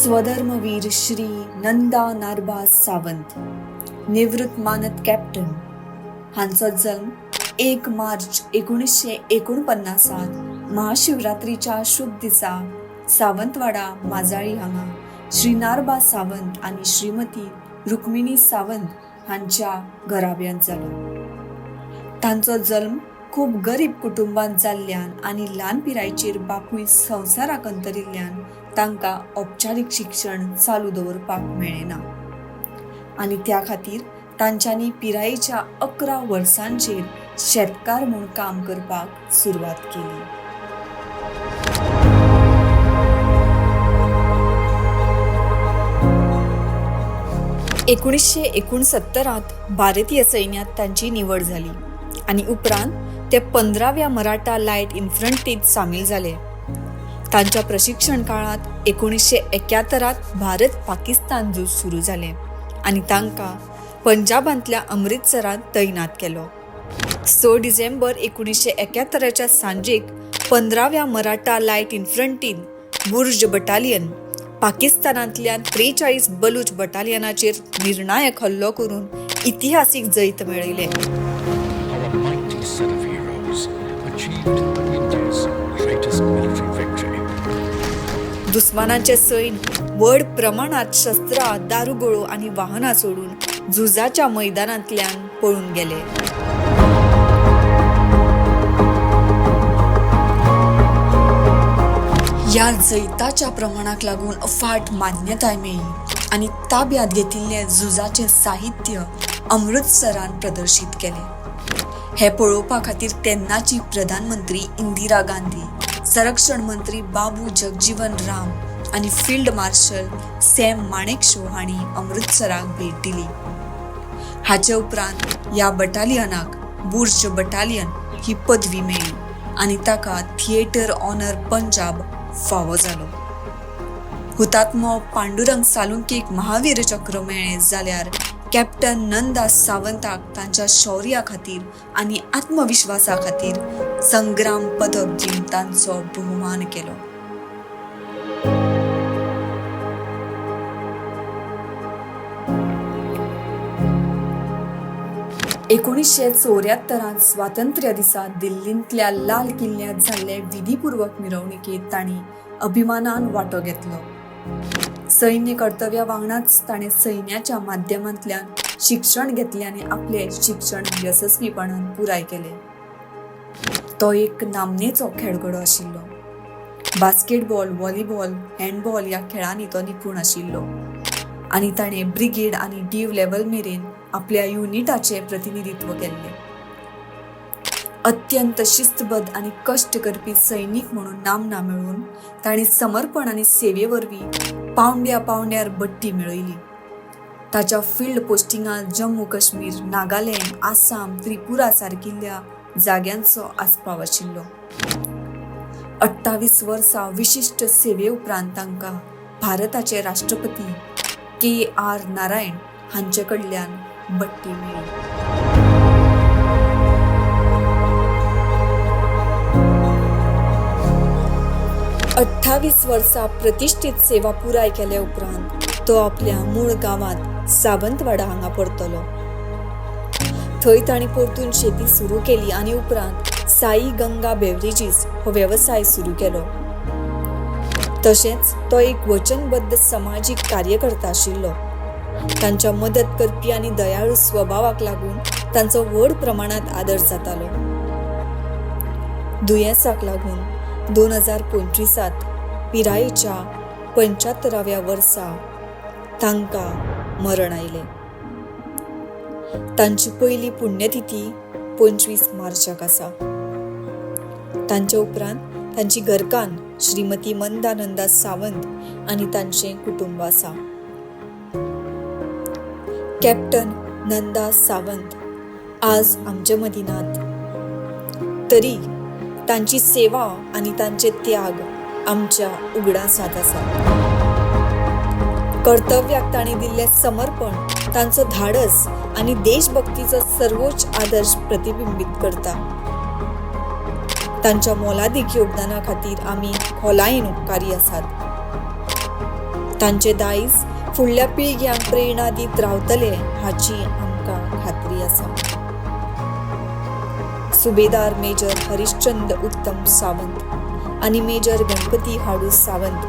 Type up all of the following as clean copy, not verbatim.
स्वधर्मवीर श्री नंदा नारबाज सावंत निवृत्त मानद कॅप्टन हांचो जल्म 1 मार्च 1949 महाशिवरात्रीच्या शुभ दिसा सावंतवाडा माजाळी हांगा श्री नारबाज सावंत आणि श्रीमती रुक्मिणी सावंत हांच्या घराब्यांत जालो. तांचो जल्म खूब गरीब कुटुंबांत जाल्ल्यान आनी ल्हान पिरायेचेर बापूय संवसाराक अंतरिल्ल्यान तांकां औपचारीक शिक्षण चालू दवरपाक मेळ्ळें ना आनी त्या खातीर तांच्यांनी पिरायेच्या 11 वर्सांचेर शेतकार म्हूण काम करपाक सुरवात केली. एकोणीसशे 69 भारतीय सैन्यात तांची निवड झाली आणि उपरांत ते 15व्या मराठा लायट इन्फंट्रीत सामील झाले. तांच्या प्रशिक्षण काळात 1971 भारत पाकिस्तान झूज सुरू झाले आणि तांकां पंजाबांतल्या अमृतसरात तैनात केलो. 6 डिसेंबर 1971 सांजेक 15व्या मराठा लायट इन्फंट्रीन बुर्ज बटालियन पाकिस्तानांतल्यान 43 बलूच बटालियनाचेर निर्णायक हल्लो करून इतिहासीक जैत मेळयले. दुस्मानांचे सैन्य व्हड प्रमाणात शस्त्रां, दारुगोळो आणि वाहनां सोडून झुजाच्या मैदानांतल्यान पळून गेले. या जैताच्या प्रमाणाक लागून अफाट मान्यताय मेळ्ळी आणि ताब्यात घेतिल्ले झुजाचे साहित्य अमृतसरान प्रदर्शित केले. हे पळोवपा खातीर तेन्नाची प्रधानमंत्री इंदिरा गांधी, संरक्षण मंत्री बाबू जगजीवन राम आणि फील्ड मार्शल सॅम माणेकशॉ हांणी अमृतसराक भेट दिली. हाचे उपरांत या बटालियनाक बुर्ज बटालियन ही पदवी मेळ्ळी आणि ताका थिएटर ऑनर पंजाब फावो जालो. हुतात्मो पांडुरंग सालुंकेक महावीर चक्र मेळ्ळें जाल्यार कॅप्टन नंदा सावंताक तांच्या शौर्या खातीर आनी आत्मविश्वासा खातीर संग्राम पदक दिवन तांचो भोवमान केलो. एकोणीसशे 74 स्वातंत्र्य दिसा दिल्लींतल्या लाल किल्ल्यात जाल्ले विधीपूर्वक मिरवणुकेत तांणी अभिमानान वांटो घेतलो. सैन्य कर्तव्या वांगडाच ताणें सैन्याच्या माध्यमांतल्यान शिक्षण घेतलें आनी आपलें शिक्षण यशस्वीपणान पुराय केलें. तो एक नामनेचो खेळगडो आशिल्लो. बास्केटबॉल, व्हॉलीबॉल, हँडबॉल ह्या खेळांनी तो निपूण आशिल्लो आनी ताणें ब्रिगेड आनी डीव लेव्हल मेरेन आपल्या युनिटाचें प्रतिनिधित्व केल्लें. अत्यंत शिस्तबद्ध आनी कश्ट करपी सैनीक म्हणून नामना मेळोवन ताणें समर्पण आनी सेवे वरवीं पावंड्यार बडटी मेळयली. ताच्या फील्ड पोस्टिंगांत जम्मू काश्मीर, नागालँड, आसाम, त्रिपुरा सारकिल्ल्या जाग्यांचो आस्पाव आशिल्लो. 28 वर्सां विशिश्ट सेवे उपरांत तांकां भारताचे राष्ट्रपती KR नारायण हांचे कडल्यान बडटी मेळ्ळी. 28 वर्सां प्रतिश्ठीत सेवा पुराय केल्या उपरांत तो आपल्या मूळ गांवांत सावंतवाडा हांगा परतलो. थंय तांणी परतून शेती सुरू केली आनी उपरांत साई गंगा बेवरेजीस हो वेवसाय सुरू केलो. तशेंच तो एक वचनबद्ध समाजीक कार्यकर्ता आशिल्लो. तांच्या मदत करपी आनी दयाळू स्वभावाक लागून तांचो व्हड प्रमाणांत आदर जातालो. दुयेंसाक लागून 2025 पिरायेच्या 75व्या वर्सा तांकां मरण आयलें. तांची पयली पुण्यतिथी 25 मार्चाक आसा. तांचे उपरांत तांची घरकान्न श्रीमती मंदा नंदा सावंत आनी तांचें कुटुंब आसा. कॅप्टन नंदा सावंत आज आमचे मदिनात, तरी तांची सेवा आनी तांचे त्याग आमच्या उगडासांत आसा. कर्तव्याक तांणी दिल्लें समर्पण तांचो धाडस आनी देशभक्तीचो सर्वोच्च आदर्श प्रतिबिंबीत करता. तांच्या मोलादीक योगदाना खातीर आमी खोलायेन उपकारी आसात. तांचे दायज फुडल्या पिळग्यांक प्रेरणा दीत रावतले हाची आमकां खात्री आसा. सुबेदार मेजर हरिश्चंद्र उत्तम सावंत आनी मेजर गणपती हाडूस सावंत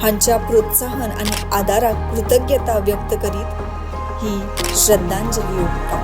हांच्या प्रोत्साहन आनी आदाराक कृतज्ञता व्यक्त करीत ही श्रद्धांजली ओंपता.